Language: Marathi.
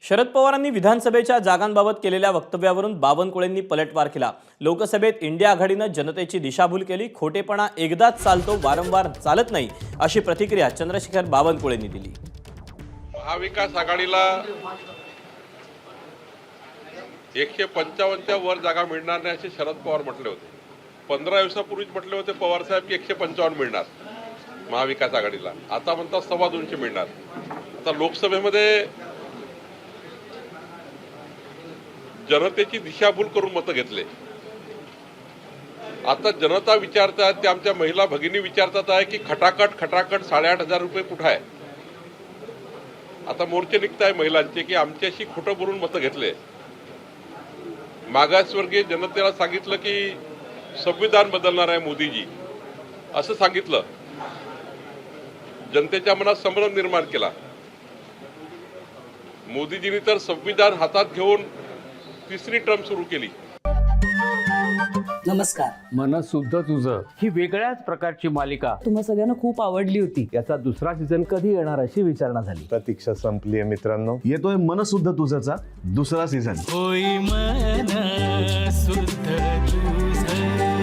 शरद पवारांनी विधानसभेच्या जागांबाबत केलेल्या वक्तव्यावरून बावनकुळेंनी पलटवार केला। लोकसभेत इंडिया आघाडीनं जनतेची दिशाभूल केली, खोटेपणा एकदाच चालतो, वारंवार चालत नाही, अशी प्रतिक्रिया चंद्रशेखर बावनकुळेंनी दिली। महाविकास आघाडीला 155च्या वर जागा मिळणार नाही असे शरद पवार म्हटले होते। 15 दिवसापूर्वीच म्हटले होते पवार साहेब की 155 मिळणार महाविकास आघाडीला। आता म्हणतात 250 मिळणार। आता लोकसभेमध्ये जनतेची दिशाभूल करून मतं घेतले। आता जनता विचारतात, ते आमच्या महिला भगिनी विचारतात आहे की खटाखट 8,500 रुपये कुठे आहे। आता मोर्चे निघताय महिलांचे की आमच्याशी खोटं बोलून मतं घेतले। मागासवर्गीय जनतेला सांगितलं की संविधान बदलणार आहे मोदीजी, असं सांगितलं। जनतेच्या मनात संभ्रम निर्माण केला। मोदीजींनी तर संविधान हातात घेऊन तिसरी टर्म सुरू केली। नमस्कार। मन सुद्धा तुझं ही वेगळ्याच प्रकारची मालिका तुम्हा सगळ्यांना खूप आवडली होती। याचा दुसरा सीझन कधी येणार अशी विचारणा झाली। प्रतीक्षा संपली आहे मित्रांनो। येतोय मन सुद्धा तुझचा दुसरा सीझन। होई मन सुद्धा तुझं।